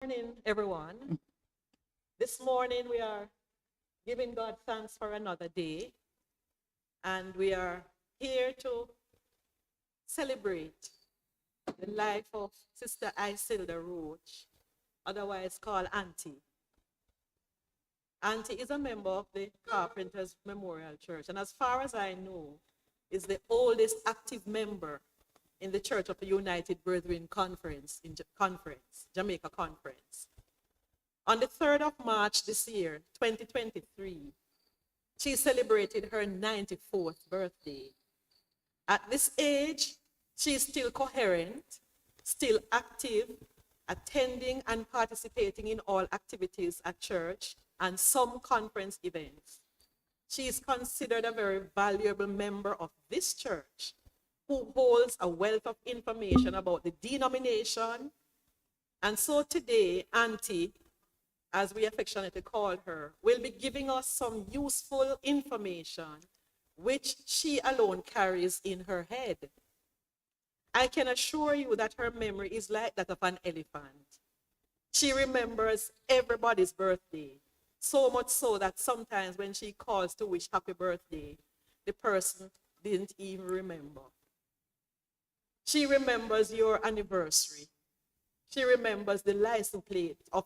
Morning, everyone. This morning we are giving God thanks for another day, and we are here to celebrate the life of Sister Icilda Roache, otherwise called Auntie. Auntie is a member of the Carpenters Memorial Church, and as far as I know, is the oldest active member in the Church of the United Brethren Conference, Jamaica Conference. On the 3rd of March this year, 2023, she celebrated her 94th birthday. At this age, she is still coherent, still active, attending and participating in all activities at church and some conference events. She is considered a very valuable member of this church who holds a wealth of information about the denomination. And so today, Auntie, as we affectionately call her, will be giving us some useful information which she alone carries in her head. I can assure you that her memory is like that of an elephant. She remembers everybody's birthday, so much so that sometimes when she calls to wish happy birthday, the person didn't even remember. She remembers your anniversary. She remembers the license plate of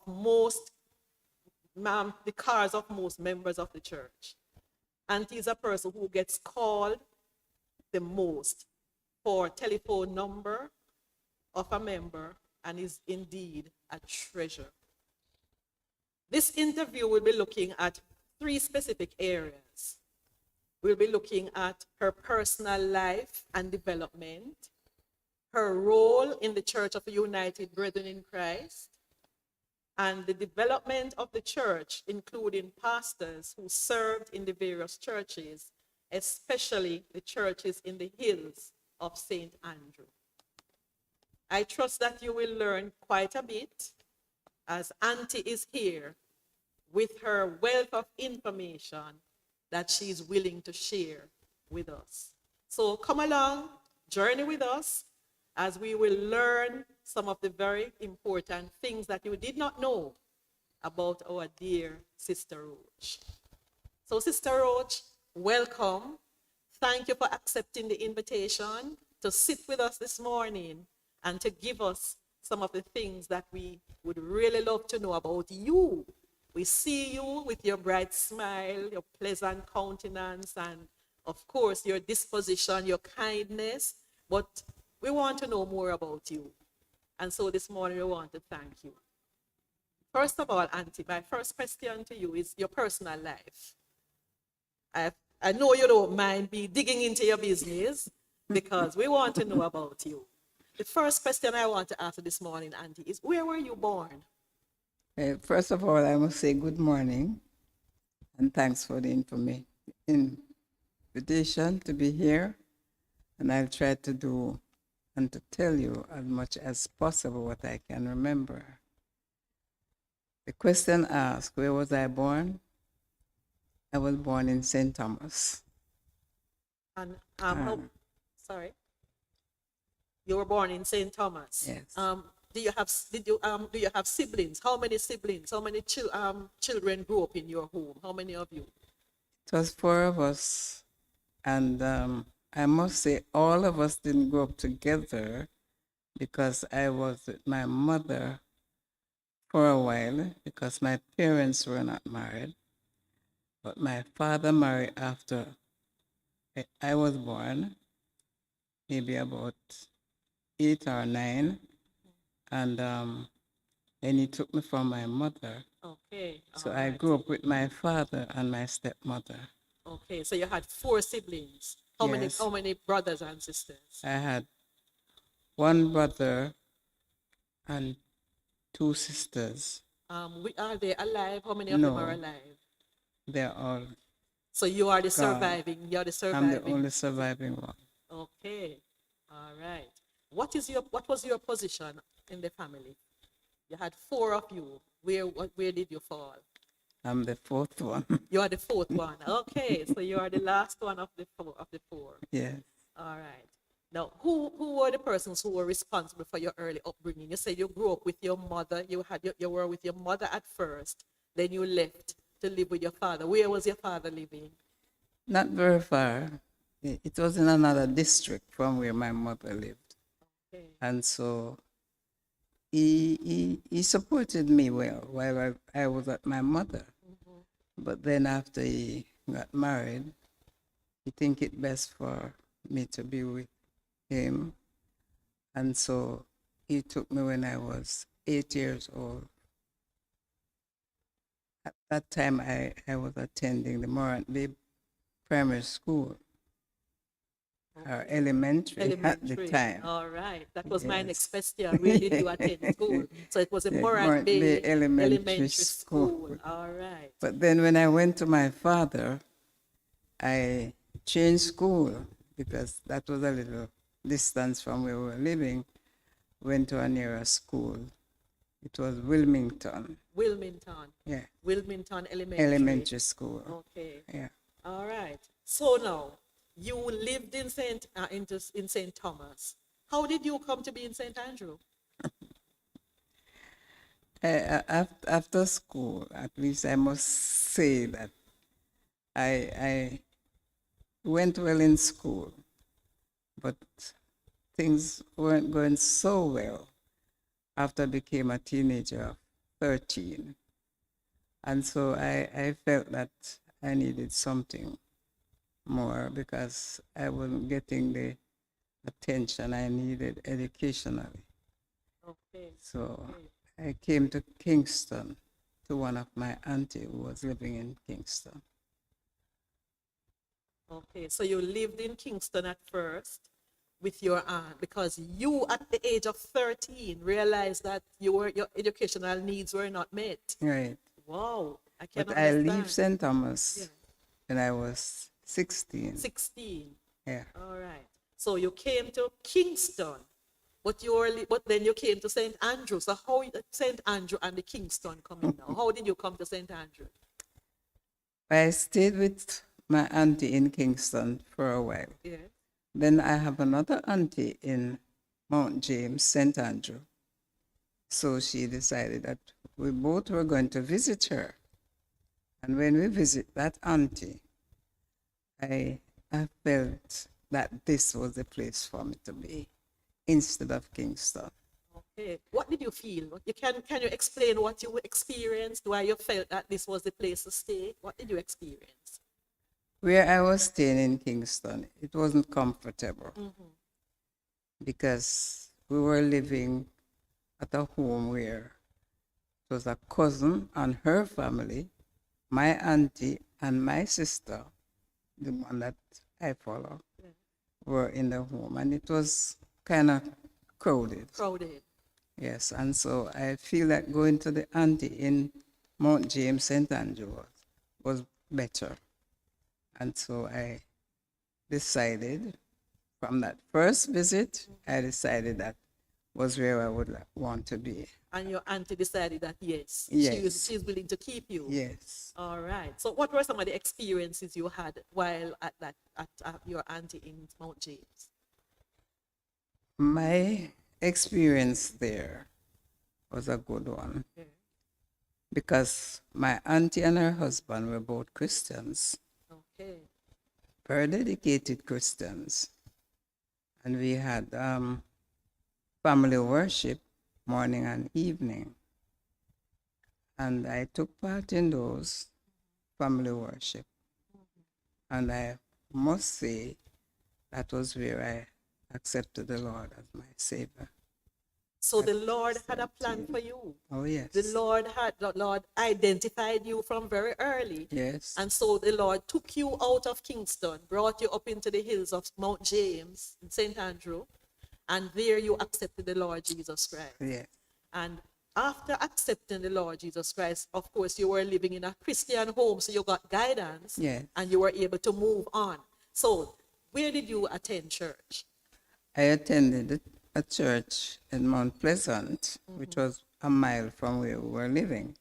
the cars of most members of the church. Auntie is a person who gets called the most for telephone number of a member and is indeed a treasure. This interview will be looking at 3 specific areas. We'll be looking at her personal life and development, her role in the Church of the United Brethren in Christ, and the development of the church, including pastors who served in the various churches, especially the churches in the hills of St. Andrew. I trust that you will learn quite a bit as Auntie is here with her wealth of information that she is willing to share with us. So come along, journey with us as we will learn some of the very important things that you did not know about our dear Sister Roache. So Sister Roache, welcome. Thank you for accepting the invitation to sit with us this morning and to give us some of the things that we would really love to know about you. We see you with your bright smile, your pleasant countenance, and of course your disposition, your kindness, but we want to know more about you. And so this morning we want to thank you. First of all, Auntie, my first question to you is your personal life. I know you don't mind me digging into your business because we want to know about you. The first question I want to ask you this morning, Auntie, is where were you born? First of all, I must say good morning and thanks for the invitation to be here. And I'll try to do and to tell you as much as possible what I can remember. The question asked, where was I born? I was born in St. Thomas. And sorry, you were born in St. Thomas. Yes. Do you have siblings? How many siblings? How many children grew up in your home? How many of you? It was 4 of us, and I must say all of us didn't grow up together because I was with my mother for a while because my parents were not married. But my father married after I was born, maybe about 8 or 9. And then he took me from my mother. Okay. So I grew up with my father and my stepmother. Okay, so you had 4 siblings. Yes. How many brothers and sisters? I had 1 brother and 2 sisters. Are they alive? How many of them are alive? They're all. So you are the gone. surviving. You're the I'm surviving. the only surviving one. Okay. All right. What was your position in the family? You had 4 of you. Where did you fall? I'm the 4th one. You are the 4th one. Okay, so you are the last one of the 4. Yes. All right. Now, who were the persons who were responsible for your early upbringing? You said you grew up with your mother. You were with your mother at first. Then you left to live with your father. Where was your father living? Not very far. It was in another district from where my mother lived. Okay. And so he supported me well while I was at my mother. But then after he got married, he think it best for me to be with him. And so he took me when I was 8 years old. At that time, I was attending the Morant Bay Primary School, or elementary at the time. All right. That was my next Yes. question. Where did you attend school? So it was a The Morant Bay Elementary School. All right. But then when I went to my father, I changed school because that was a little distance from where we were living. Went to a nearer school. It was Wilmington. Wilmington. Yeah. Wilmington Elementary. Elementary school. Okay. Yeah. All right. So now you lived in Saint Thomas. How did you come to be in Saint Andrew? After school, at least I must say that I went well in school, but things weren't going so well after I became a teenager of 13. And so I felt that I needed something more because I wasn't getting the attention I needed educationally. Okay. So I came to Kingston to one of my auntie who was living in Kingston. Okay. So you lived in Kingston at first with your aunt because you, at the age of 13, realized that your educational needs were not met. Right. Wow. I can But I understand. left St. Thomas Yeah. when I was 16. 16. Yeah. All right. So you came to Kingston, but then you came to St. Andrew. So how St. Andrew and the Kingston coming now? How did you come to St. Andrew? I stayed with my auntie in Kingston for a while. Yeah. Then I have another auntie in Mount James, St. Andrew. So she decided that we both were going to visit her. And when we visit that auntie, I felt that this was the place for me to be instead of Kingston. Okay. What did you feel? Can you explain what you experienced, why you felt that this was the place to stay? What did you experience? Where I was staying in Kingston, it wasn't comfortable because we were living at a home where it was a cousin and her family, my auntie and my sister, the one that I follow, were in the home. And it was kind of crowded. Crowded. Yes, and so I feel like going to the auntie in Mount James, St. Andrew was better. And so I decided, from that first visit, I decided that was where I would want to be. And your auntie decided that yes, Yes. she's willing to keep you. Yes. All right. So what were some of the experiences you had while at your auntie in Mount James? My experience there was a good one because my auntie and her husband were both Christians. Okay. Very dedicated Christians. And we had family worship morning and evening. And I took part in those family worship. And I must say that was where I accepted the Lord as my Savior. So the Lord had a plan for you. Oh, yes. The Lord identified you from very early. Yes. And so the Lord took you out of Kingston, brought you up into the hills of Mount James in St. Andrew, and there you accepted the Lord Jesus Christ. Yes. And after accepting the Lord Jesus Christ, of course, you were living in a Christian home, so you got guidance, Yes. and you were able to move on. So where did you attend church? I attended a church in Mount Pleasant, which was a mile from where we were living.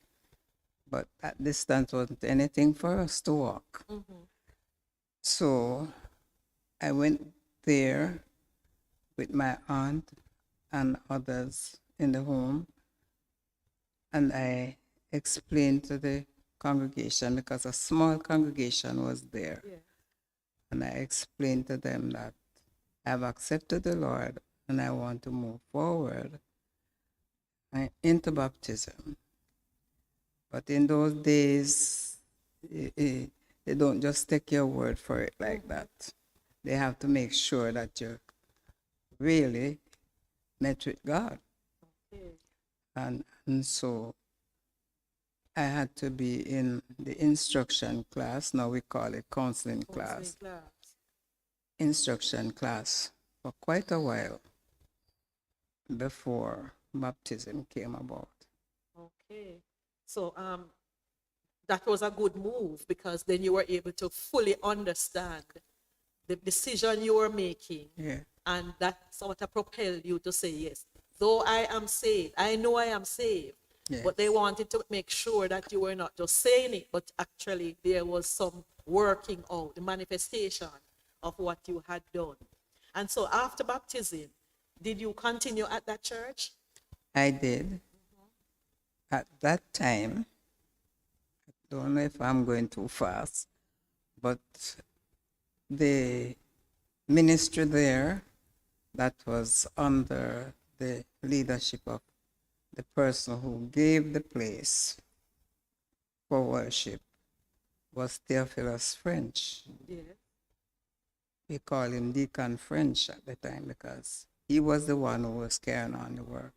But that distance wasn't anything for us to walk. So I went there with my aunt and others in the home. And I explained to the congregation, because a small congregation was there. Yeah. And I explained to them that I've accepted the Lord and I want to move forward into baptism. But in those days, they don't just take your word for it like that. They have to make sure that you really met with God. Okay. And so I had to be in the instruction class. Now we call it counseling class. Instruction class for quite a while before baptism came about. Okay. So that was a good move, because then you were able to fully understand the decision you were making. Yeah. And that sort of propelled you to say, yes, though I am saved, I know I am saved. Yes. But they wanted to make sure that you were not just saying it, but actually there was some working out, the manifestation of what you had done. And so after baptism, did you continue at that church? I did. At that time, I don't know if I'm going too fast, but the ministry there that was under the leadership of the person who gave the place for worship was Theophilus French. Yeah. We call him Deacon French at the time because he was the one who was carrying on the work.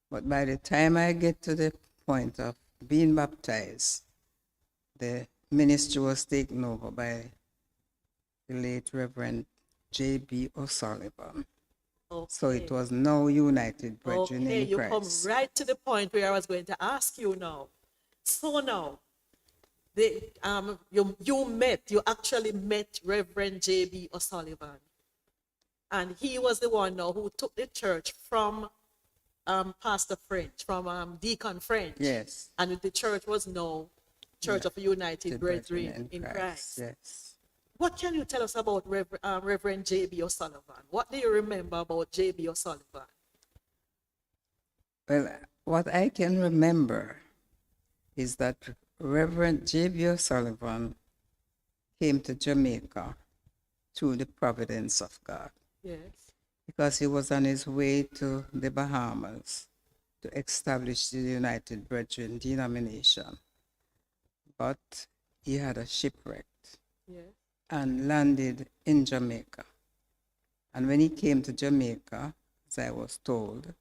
But by the time I get to the point of being baptized, the ministry was taken over by the late Reverend J.B. O'Sullivan. Okay. So it was now United Brethren Okay, in you Christ. come right to the point where I was going to ask you now. So now, you actually met Reverend J.B. O'Sullivan. And he was the one now who took the church from Pastor French, from Deacon French. Yes. And the church was now Church of United Brethren in Christ. Yes. What can you tell us about Reverend J.B. O'Sullivan? What do you remember about J.B. O'Sullivan? Well, what I can remember is that Reverend J.B. O'Sullivan came to Jamaica through the providence of God. Yes. Because he was on his way to the Bahamas to establish the United Brethren denomination. But he had a shipwreck. Yes. And landed in Jamaica. And when he came to Jamaica, as I was told,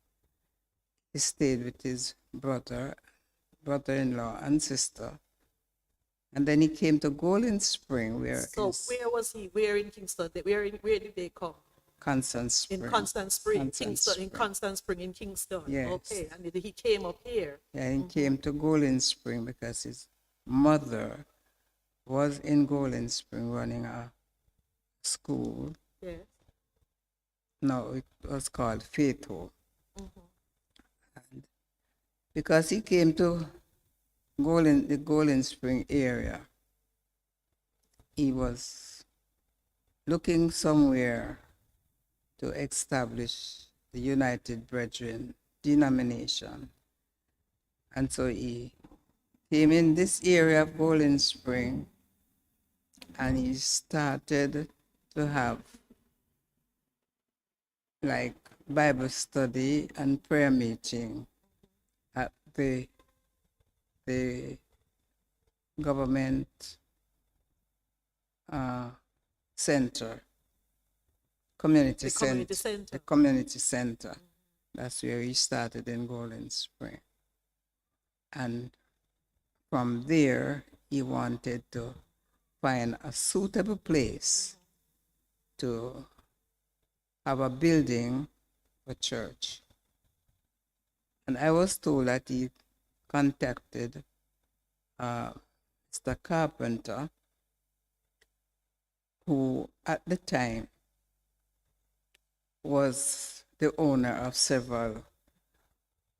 he stayed with his brother-in-law and sister. And then he came to Golden Spring, where So where was he? Where in Kingston? Where did they come? Constant Spring. In Constant Spring, Constant Kingston, Spring. in Constant Spring in Kingston. Yes. Okay, and he came up here. Yeah, he came to Golden Spring because his mother was in Golden Spring running a school. Yes. No, it was called Faith Home. And because he came to the Golden Spring area, he was looking somewhere to establish the United Brethren denomination. And so he came in this area of Golden Spring and he started to have like Bible study and prayer meeting at the government center, community center. The community center. That's where he started in Golden Spring. And from there, he wanted to find a suitable place to have a building for church. And I was told that he contacted Mr. Carpenter, who at the time was the owner of several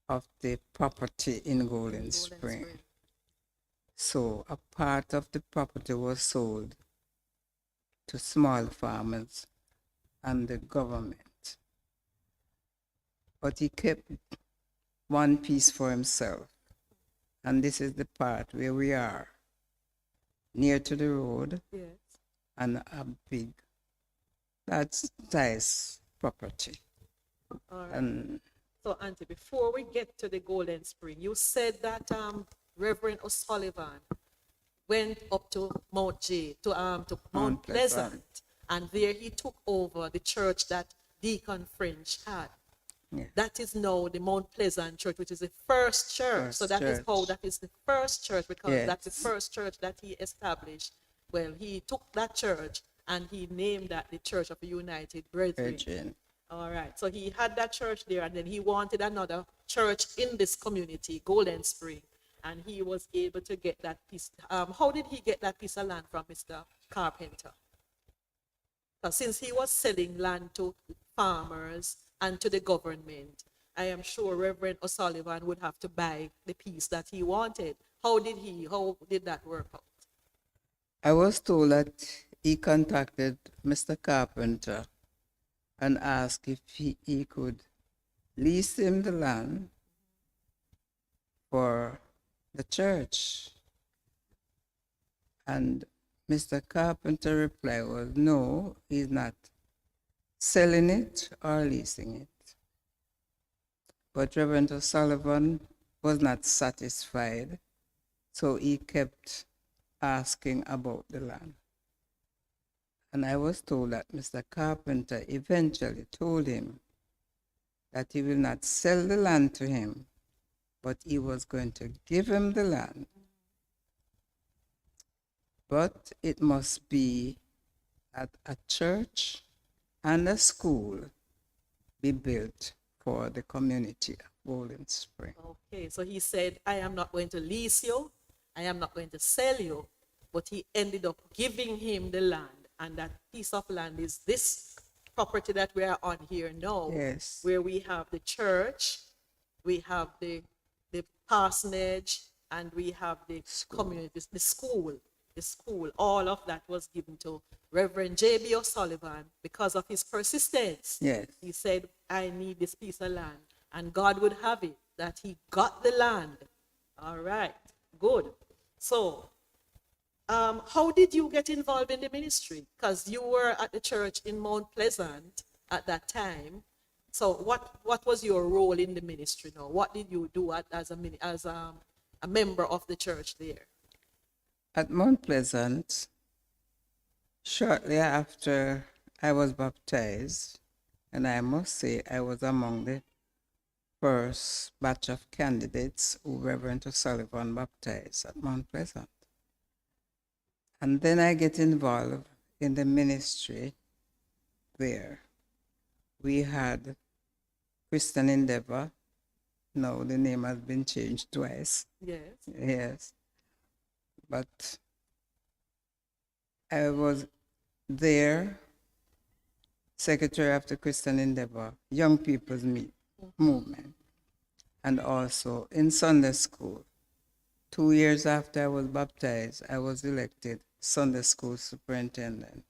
of the property in Golden Spring. So a part of the property was sold to small farmers and the government. but he kept one piece for himself. And this is the part where we are, near to the road, Yes. and a big, that's nice property. All right. And So, Auntie, before we get to the Golden Spring, you said that Reverend O'Sullivan went up to Mount to Mount Pleasant, and there he took over the church that Deacon French had. yeah, That is now the Mount Pleasant Church, which is the first church. So First that is how church. that is the first church, because that's the Yes. first church that he established. Well, he took that church and he named that the Church of the United Brethren. Virgin. All right. So he had that church there, and then he wanted another church in this community, Golden Spring, and he was able to get that piece. How did he get that piece of land from Mr. Carpenter? Because since he was selling land to farmers and to the government, I am sure Reverend O'Sullivan would have to buy the piece that he wanted. How did that work out? I was told that he contacted Mr. Carpenter and asked if he could lease him the land for the church. And Mr. Carpenter replied was, no, he's not selling it or leasing it. But Reverend O'Sullivan was not satisfied, so he kept asking about the land. And I was told that Mr. Carpenter eventually told him that he will not sell the land to him, but he was going to give him the land. But it must be at a church and a school be built for the community of Golden Spring. Okay, so he said, I am not going to lease you, I am not going to sell you, but he ended up giving him the land. And that piece of land is this property that we are on here now, Yes. where we have the church, we have the parsonage, and we have the community, the school. All of that was given to Reverend J.B. O'Sullivan because of his persistence. Yes. He said, I need this piece of land. And God would have it that he got the land. All right, good. So, how did you get involved in the ministry? Because you were at the church in Mount Pleasant at that time. So what was your role in the ministry now? What did you do as a member of the church there? At Mount Pleasant, shortly after I was baptized, and I must say I was among the first batch of candidates who Reverend O'Sullivan baptized at Mount Pleasant. And then I get involved in the ministry there. We had Christian Endeavor. Now the name has been changed twice. Yes. Yes. But I was there, secretary of the Christian Endeavor, Young People's Movement, and also in Sunday school. 2 years after I was baptized, I was elected Sunday school superintendent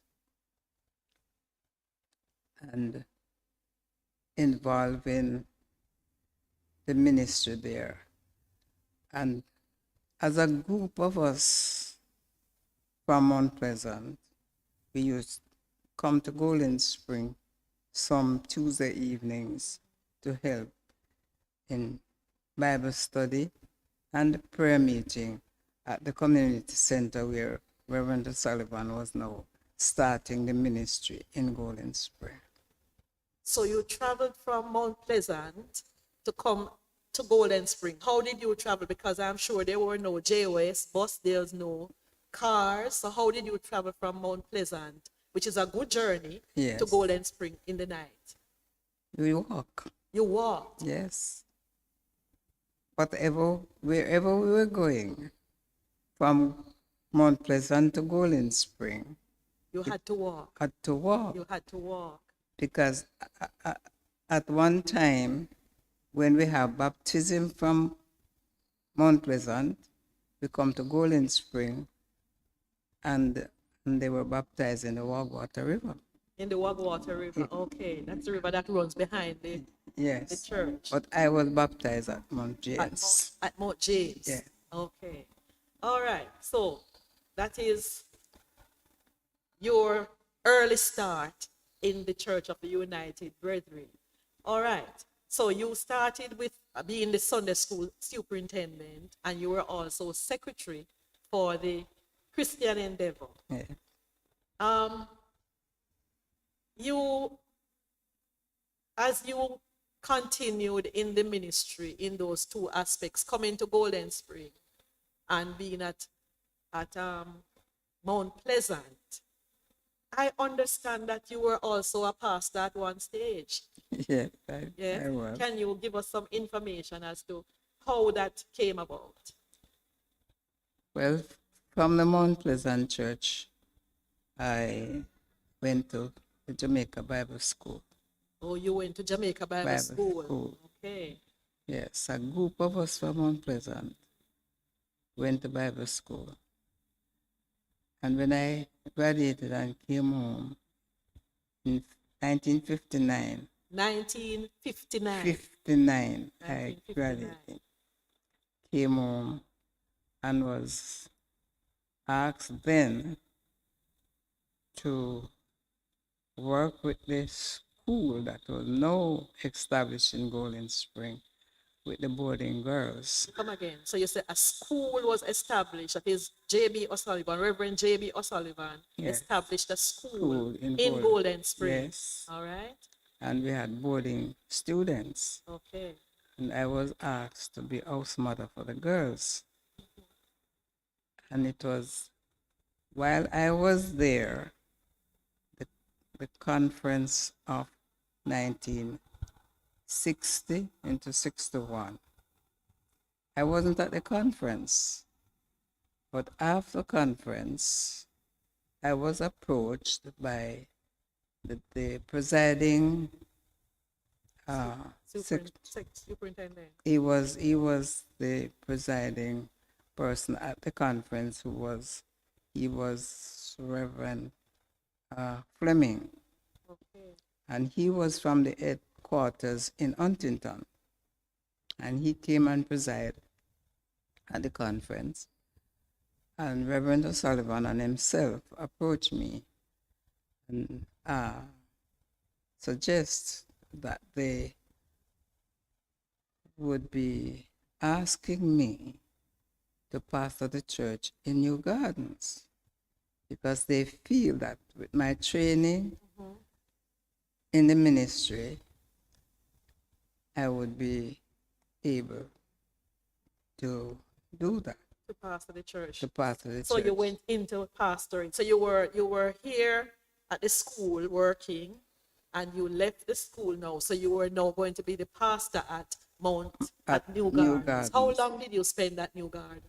and involved in the ministry there. And as a group of us from Mount Pleasant, we used to come to Golden Spring some Tuesday evenings to help in Bible study and prayer meeting at the community center where Reverend O'Sullivan was now starting the ministry in Golden Spring. So you traveled from Mount Pleasant to come to Golden Spring. How did you travel? Because I'm sure there were no JOS bus, there's no cars. So how did you travel from Mount Pleasant, which is a good journey, Yes. to Golden Spring in the night? We walk. You walked. Yes. Wherever we were going, from Mount Pleasant to Golden Spring, You had to walk. had to walk. You had to walk. Because at one time, when we have baptism from Mount Pleasant, we come to Golden Spring, and they were baptized in the Wagwater River. In the Wagwater River. Okay, that's the river that runs behind the Yes. church. But I was baptized at Mount At Mount, James. at Mount James. Yeah. Okay. All right. So that is your early start in the Church of the United Brethren. All right. So you started with being the Sunday school superintendent, and you were also secretary for the Christian Endeavor. Yeah. You, as you continued in the ministry in those two aspects, coming to Golden Spring and being at Mount Pleasant, I understand that you were also a pastor at one stage. Yeah, Yes. I was. Can you give us some information as to how that came about? Well, from the Mount Pleasant Church, I went to the Jamaica Bible School. Oh, you went to Jamaica Bible School. Okay. Yes, a group of us from Mount Pleasant went to Bible school. And when I graduated and came home in 1959, 1959. I graduated, came home and was asked then to work with the school that was now established in Golden Spring with the boarding girls. Come again. So you said a school was established. That is J.B. O'Sullivan, Reverend J.B. O'Sullivan established a school in Golden Spring. Yes. All right. And we had boarding students. Okay. And I was asked to be house mother for the girls. And it was while I was there, the conference of 1960 into 61. I wasn't at the conference, but after conference, I was approached by the presiding superintendent. He was the presiding person at the conference. He was Reverend Fleming. Okay. And he was from the headquarters in Huntington. And he came and presided at the conference. And Reverend O'Sullivan and himself approached me and suggest that they would be asking me to pastor the church in New Gardens, because they feel that with my training in the ministry, I would be able to do that. To pastor the church. To pastor the church. So you went into pastoring. So you were here at the school working, and you left the school now. So you were now going to be the pastor at New Gardens. How long did you spend at New Gardens?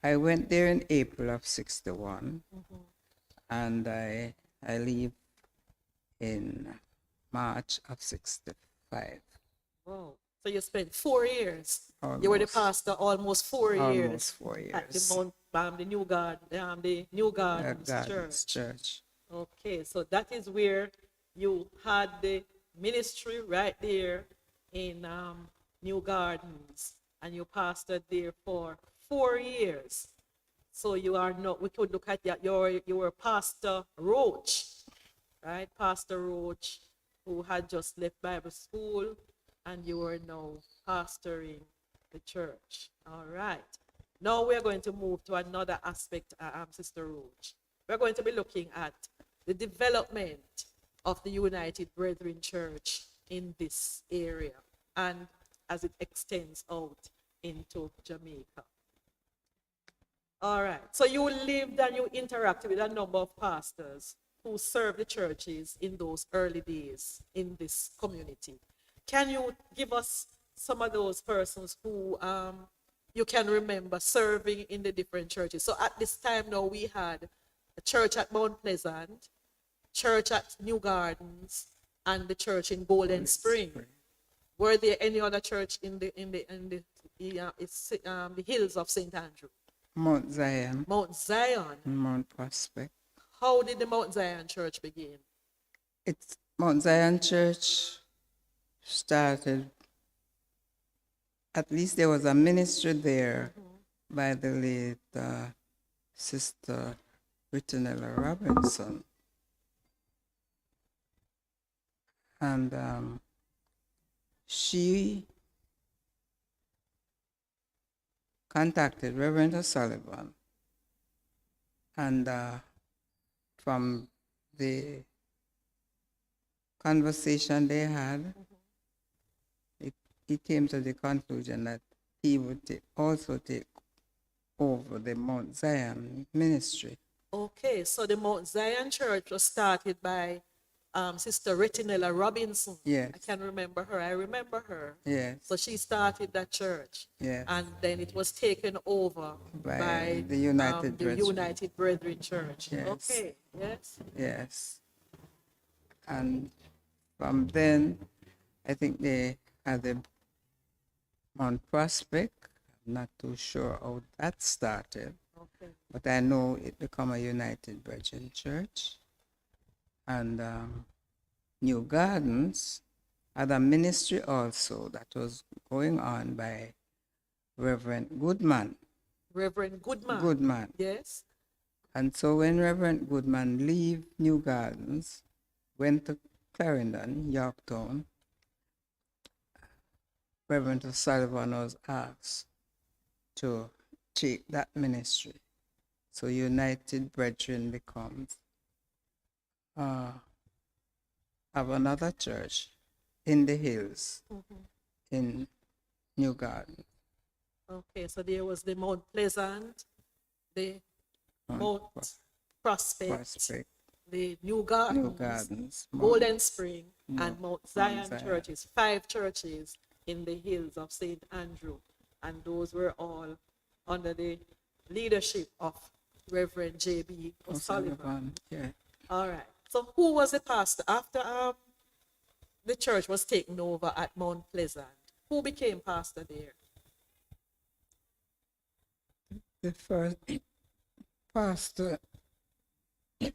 I went there in April of 61, and I leave in March of 65. Wow. So you spent 4 years. Almost. You were the pastor almost 4 years. Almost 4 years. At the New Gardens Church. Okay, so that is where you had the ministry right there in New Gardens, and you pastored there for 4 years. So you are not, we could look at that, you were Pastor Roache, right? Pastor Roache, who had just left Bible school, and you are now pastoring the church. All right. Now we're going to move to another aspect, Sister Roache. We're going to be looking at the development of the United Brethren Church in this area, and as it extends out into Jamaica. All right. So you lived and you interacted with a number of pastors who served the churches in those early days in this community. Can you give us some of those persons who you can remember serving in the different churches? So at this time now, we had a church at Mount Pleasant, church at New Gardens, and the church in Golden Spring. Were there any other church in the hills of St. Andrew? Mount Zion. Mount Zion. Mount Prospect. How did the Mount Zion church begin? It's Mount Zion Church started, at least there was a ministry there by the late Sister Icilda Robinson. And she contacted Reverend O'Sullivan, and from the conversation they had, he came to the conclusion that he would also take over the Mount Zion ministry. Okay, so the Mount Zion Church was started by Sister Icilda Robinson. Yes. I can remember her. I remember her. Yes. So she started that church. Yes. And then it was taken over by the United the Brethren. United Brethren Church. Yes. Okay, yes. Yes. And from then, I think they had the Mount Prospect. I'm not too sure how that started. Okay. But I know it became a United Brethren Church. And New Gardens had a ministry also that was going on by Reverend Goodman. Reverend Goodman. Goodman. Yes. And so when Reverend Goodman leave New Gardens, went to Clarendon, Yorktown, Reverend O'Sullivan was asked to take that ministry. So United Brethren becomes have another church in the hills in New Garden. Okay, so there was the Mount Pleasant, the Mount Prospect, the New Gardens, Golden Spring, and Mount Zion churches, 5 churches in the hills of St. Andrew. And those were all under the leadership of Reverend J.B. O'Sullivan. Yeah. All right. So who was the pastor after the church was taken over at Mount Pleasant? Who became pastor there? The first pastor, the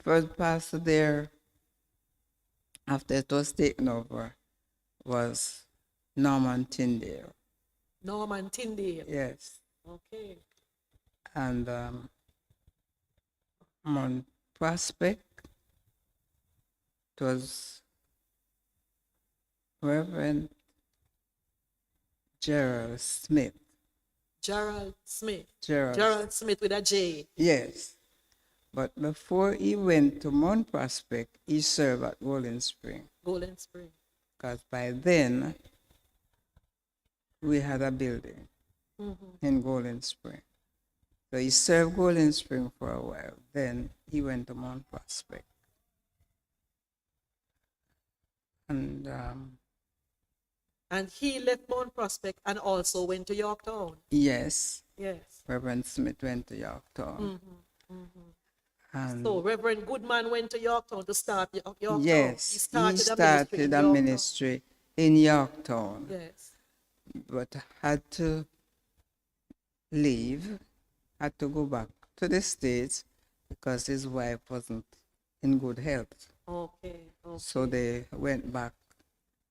first pastor there after it was taken over was Norman Tyndale. Norman Tyndale. Yes. Okay. And Mount Prospect, it was Reverend Gerald Smith. Gerald Smith. Gerald. Gerald Smith with a J. Yes. But before he went to Mount Prospect, he served at Golden Spring. Golden Spring. Because by then, we had a building in Golden Spring. So he served Golden Spring for a while. Then he went to Mount Prospect. And he left Mount Prospect and also went to Yorktown. Yes. Yes. Reverend Smith went to Yorktown. And So Reverend Goodman went to Yorktown to start Yorktown. yes, he started a ministry in Yorktown. Yes. But had to leave, had to go back to the States because his wife wasn't in good health. Okay. So they went back,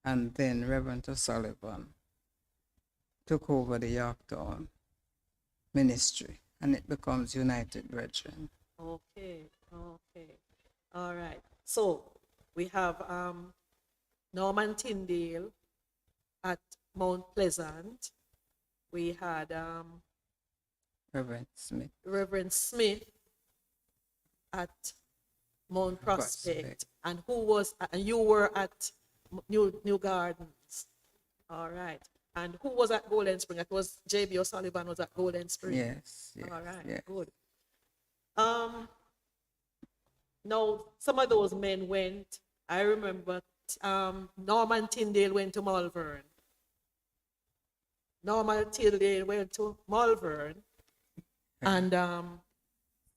and then Reverend O'Sullivan took over the Yorktown ministry, and it becomes United Brethren. Okay. All right. So we have Norman Tyndale at Mount Pleasant. We had Reverend Smith at Mount Prospect. And you were at New Gardens. All right. And who was at Golden Spring? It was J.B. O'Sullivan was at Golden Spring. Yes. All right. Yes. Good. Now, some of those men went. I remember Norman Tyndale went to Malvern. Norman Tyndale went to Malvern. And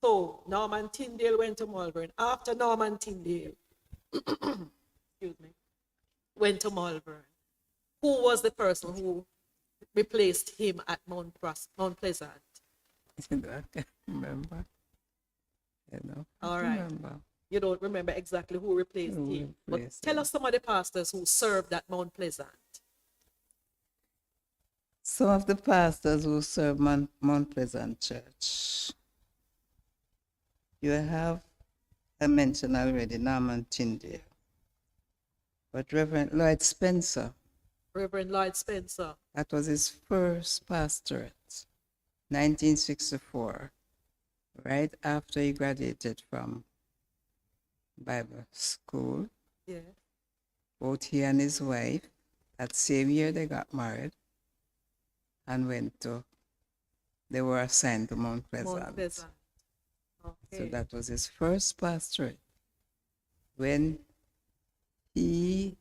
so Norman Tyndale went to Malvern. After Norman Tyndale, excuse me, went to Malvern, who was the person who replaced him at Mount Pleasant? I can't remember. You know, all right. Remember. You don't remember exactly who replaced Who him. But replaced tell him? us some of the pastors who served at Mount Pleasant. Some of the pastors who serve Mount Pleasant Church. You have, I mentioned already, Norman Tyndale. But Reverend Lloyd Spencer, Reverend Lloyd Spencer. that was his first pastorate, 1964, right after he graduated from Bible school. Yeah. Both he and his wife, that same year they got married and they were assigned to Mount Pleasant. Mount Pleasant. Okay. So that was his first pastorate. When he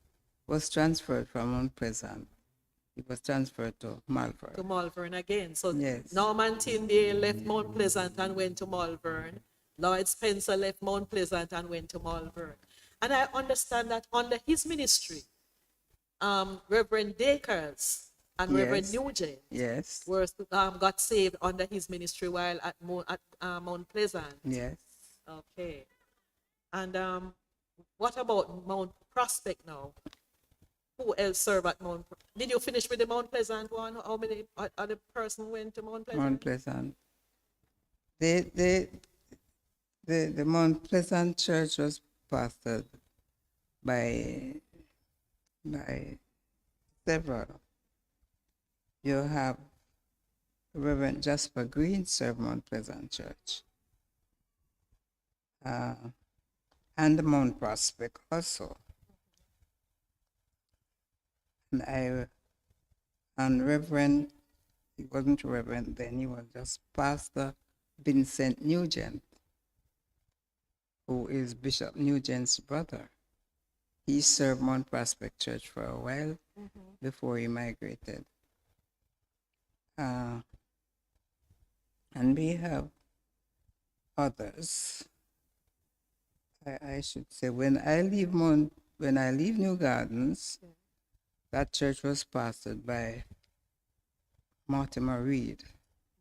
was transferred from Mount Pleasant, he was transferred to Malvern. To Malvern again. So Yes. Norman Tyndale left Mount Pleasant and went to Malvern. Lloyd Spencer left Mount Pleasant and went to Malvern. And I understand that under his ministry, Reverend Dakers and Reverend Yes. Nugent Yes. got saved under his ministry while at Mount Pleasant. Yes. Okay. And what about Mount Prospect now? Who else served at Mount? Did you finish with the Mount Pleasant one? How many other person went to Mount Pleasant? Mount Pleasant. The Mount Pleasant Church was pastored by several. You have Reverend Jasper Green served Mount Pleasant Church. And the Mount Prospect also. And Reverend, he wasn't Reverend then, he was just Pastor Vincent Nugent, who is Bishop Nugent's brother. He served Mount Prospect Church for a while before he migrated. And we have others. I should say, when I leave New Gardens, that church was pastored by Mortimer Reed.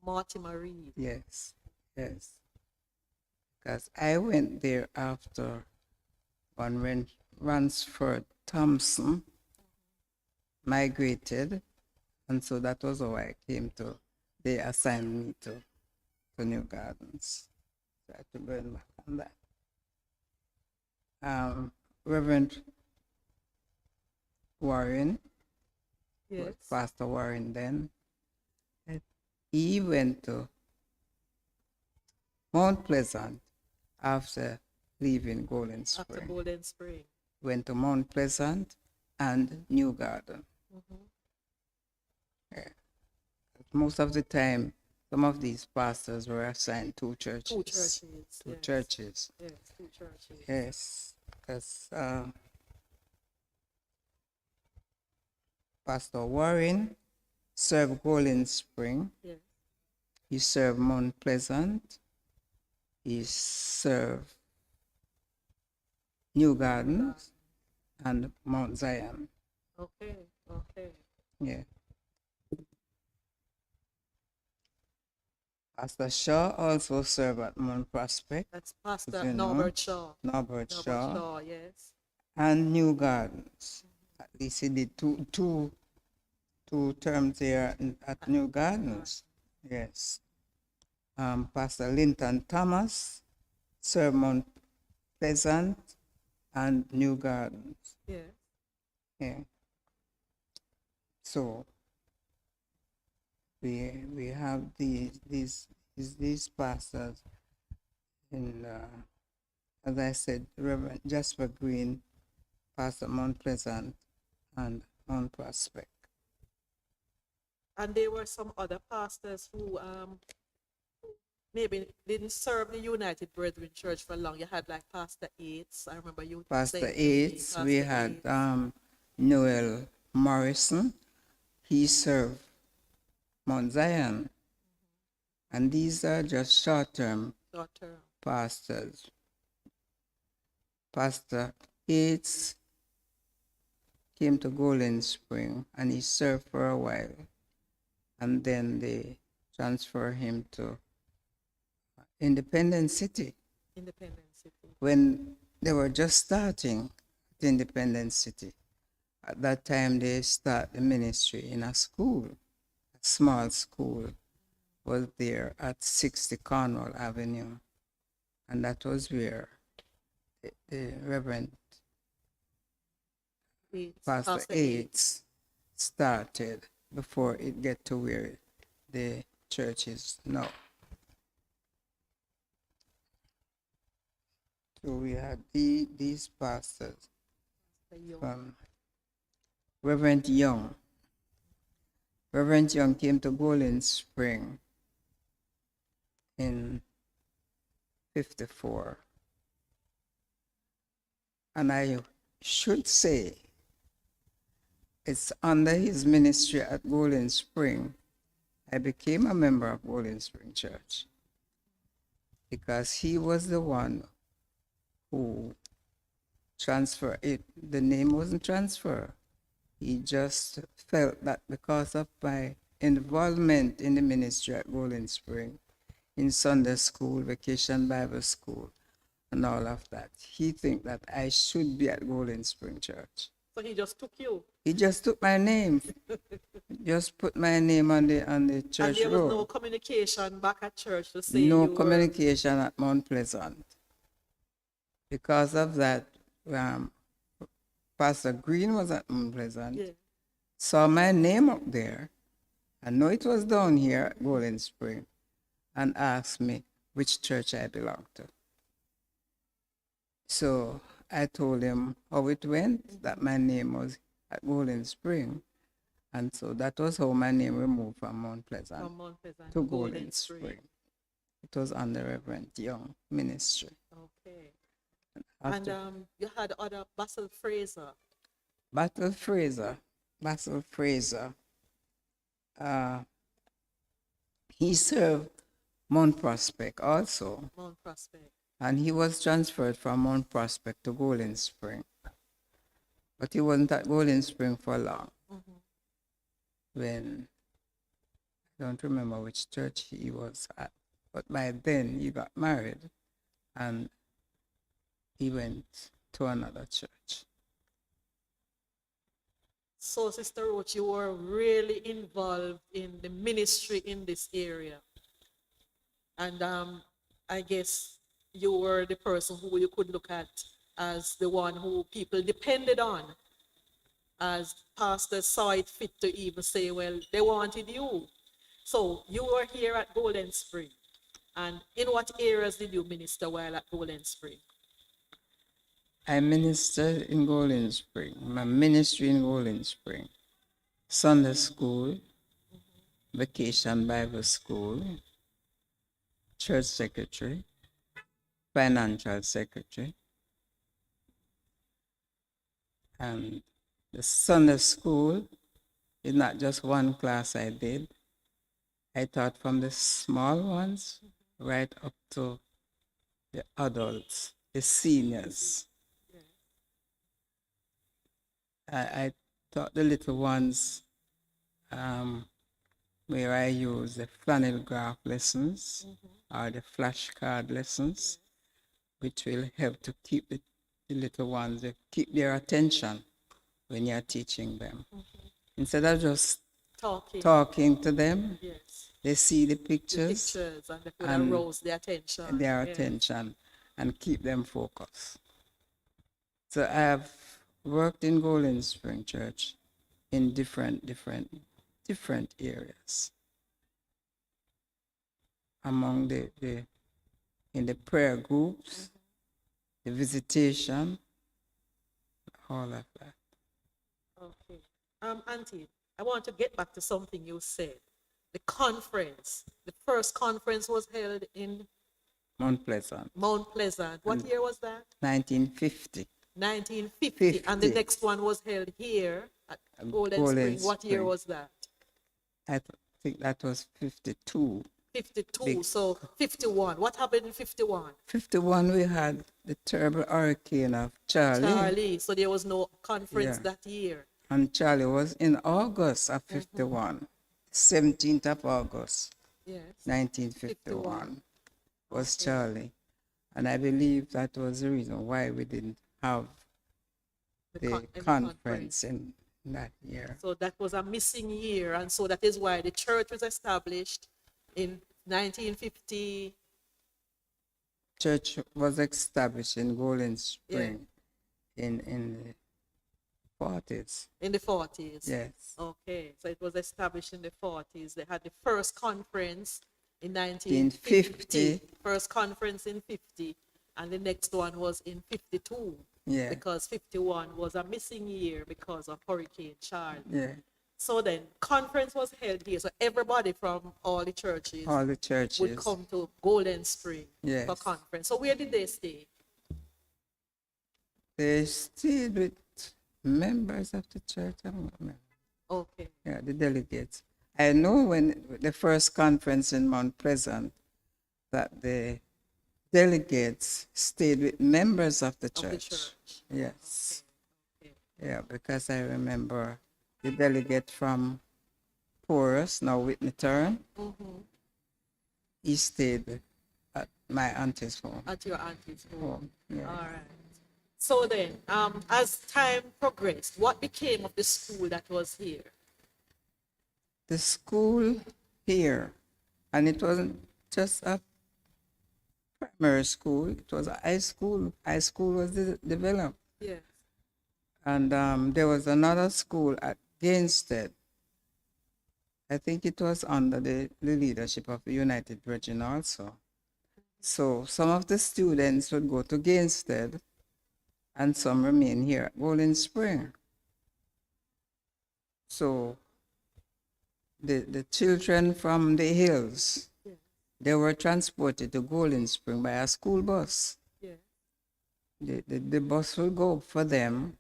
Mortimer Reed. Yes, yes. Because I went there after when Ransford Thompson migrated, and so that was how they assigned me to New Gardens. So I had to burn back on that. Reverend Warren, Yes. Pastor Warren then, he went to Mount Pleasant after leaving Golden Spring. After Golden Spring. Went to Mount Pleasant and New Garden. Yeah. Most of the time, some of these pastors were assigned two churches. Two churches. Two Yes. churches. Yes, two churches. Yes, because Pastor Warren served Golden Spring. Yes. He served Mount Pleasant. He served New Gardens and Mount Zion. Okay, okay. Yeah. Pastor Shaw also served at Mount Prospect. That's Pastor You know, Norbert Shaw. Norbert Shaw. Shaw, yes. And New Gardens. At least he did two terms there at New Gardens. Yes. Pastor Linton Thomas served Mount Pleasant and New Gardens. Yeah. Yeah. So we have these pastors in as I said, Reverend Jasper Green, Pastor Mount Pleasant and Mount Prospect. And there were some other pastors who maybe didn't serve the United Brethren Church for long. You had like Pastor Yates. I remember you Pastor saying Yates, Pastor we had Yates. Noel Morrison. He served Mount Zion. And these are just short-term pastors. Pastor Yates came to Golden Spring and he served for a while. And then they transferred him to Independence City. Independence City. When they were just starting at Independence City. At that time, they start the ministry in a school, a small school was there at 60 Cornwall Avenue. And that was where the Reverend Pastor Yates started before it get to where the church is now. So we had these pastors from Reverend Young. Reverend Young came to Golden Spring in 54. And I should say it's under his ministry at Golden Spring I became a member of Golden Spring Church, because he was the one who transferred it. The name wasn't transferred. He just felt that because of my involvement in the ministry at Golden Spring, in Sunday school, vacation Bible school, and all of that, he think that I should be at Golden Spring Church. So he just took you? He just took my name. Just put my name on the church and there was road. no communication back at church to say No you communication at Mount Pleasant. Because of that, Pastor Green was at Mount Pleasant, Yeah. saw my name up there. I know it was down here at Golden Spring, and asked me which church I belonged to. So I told him how it went, that my name was at Golden Spring. And so that was how my name removed from Mount Pleasant, to Golden Spring. It was under Reverend Young ministry. Okay. After And you had other Basil Fraser. Basil Fraser, he served Mount Prospect also. Mount Prospect. And he was transferred from Mount Prospect to Golden Spring. But he wasn't at Golden Spring for long. When, I don't remember which church he was at, but by then he got married and he went to another church. So, Sister Roache, you were really involved in the ministry in this area. And I guess you were the person who you could look at as the one who people depended on, as pastors saw it fit to even say, well, they wanted you. So you were here at Golden Spring. And in what areas did you minister while at Golden Spring? I ministered in Golden Spring, my ministry in Golden Spring. Sunday school, vacation Bible school, church secretary, financial secretary. And the Sunday school is not just one class I did. I taught from the small ones right up to the adults, the seniors. I taught the little ones where I use the flannel graph lessons or the flashcard lessons, which will help to keep the little ones, keep their attention when you're teaching them. Instead of just talking to them, they see the pictures and they could arouse their attention. Their attention and keep them focused. So I have worked in Golden Spring Church in different areas. Among in the prayer groups, the visitation, all of that. Okay. Auntie, I want to get back to something you said. The conference, the first conference was held in Mount Pleasant. Mount Pleasant. What year was that? 1950. 1950. And the next one was held here at Golden Spring. What year was that? I think that was 52. 52. So 51. What happened in 51? 51, we had the terrible hurricane of Charlie. So there was no conference that year. And Charlie was in August of 51. 17th of August, 1951 was Charlie. And I believe that was the reason why we didn't have the conference in that year. So that was a missing year, and so that is why the church was established in 1950. Church was established in Golden Spring in the 40s. In the 40s? Yes. Okay, so it was established in the 40s. They had the first conference in 1950. First conference in 50, and the next one was in 52. Yeah. Because 51 was a missing year because of Hurricane Charlie. Yeah. So then conference was held here. So everybody from all the churches would come to Golden Spring for conference. So where did they stay? They stayed with members of the church. I don't remember. Okay. Yeah, the delegates. I know when the first conference in Mount Pleasant that the delegates stayed with members of the church. Yes. Okay. Yeah, because I remember the delegate from Porus, now Whitney Turn, he stayed at my auntie's home. At your auntie's home. Yeah. All right. So then, as time progressed, what became of the school that was here? The school here, and it wasn't just a primary school, it was a high school. High school was developed. Yes. And there was another school at Gainsted. I think it was under the leadership of the United Virgin also. So some of the students would go to Gainsted and some remain here at Golden Spring. So the children from the hills, they were transported to Golden Spring by a school bus. Yeah. The bus will go for them.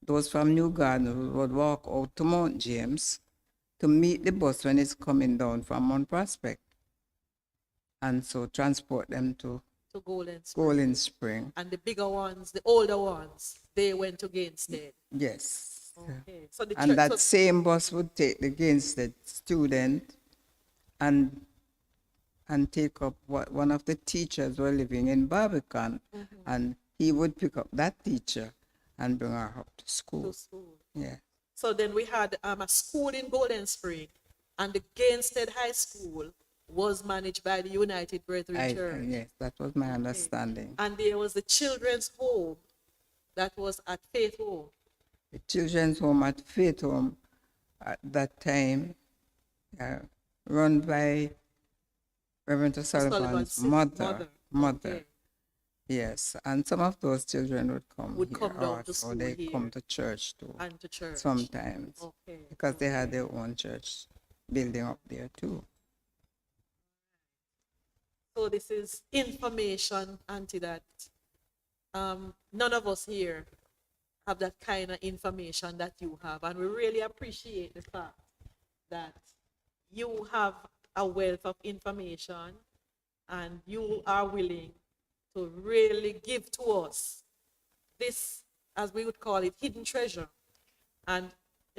Those from New Garden would walk out to Mount James to meet the bus when it's coming down from Mount Prospect. And so transport them to Golden Spring. And the bigger ones, the older ones, they went to Gainsted. Yes. Okay. So and that same bus would take the Gainsted student and take up one of the teachers were living in Barbican, and he would pick up that teacher and bring her up to school. Yeah. So then we had a school in Golden Spring, and the Gainsted High School was managed by the United Brethren Church. Yes, that was my understanding. And there was the children's home that was at Faith Home. The children's home at Faith Home at that time, run by Reverend Sullivan's mother. Okay. Yes, and some of those children would come down to school they here. come to church too. And to church. Sometimes. Okay. Because they had their own church building up there too. So this is information, Auntie, that none of us here have that kind of information that you have. And we really appreciate the fact that you have a wealth of information and you are willing to really give to us this, as we would call it, hidden treasure. And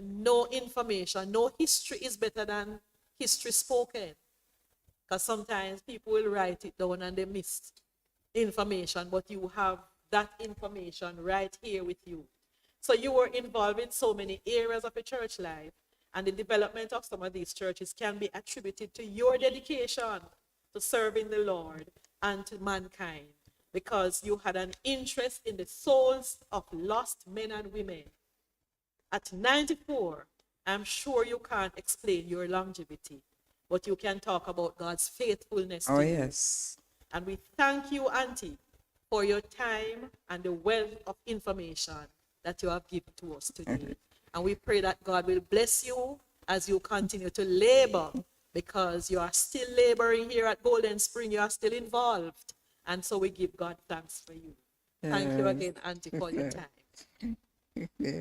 no information, no history is better than history spoken. Because sometimes people will write it down and they miss information, but you have that information right here with you. So you were involved in so many areas of the church life, and the development of some of these churches can be attributed to your dedication to serving the Lord and to mankind, because you had an interest in the souls of lost men and women. At 94, I'm sure you can't explain your longevity, but you can talk about God's faithfulness to you. Yes. And we thank you, Auntie, for your time and the wealth of information that you have given to us today. And we pray that God will bless you as you continue to labor, because you are still laboring here at Golden Spring. You are still involved. And so we give God thanks for you. Thank you again, Auntie, for your time.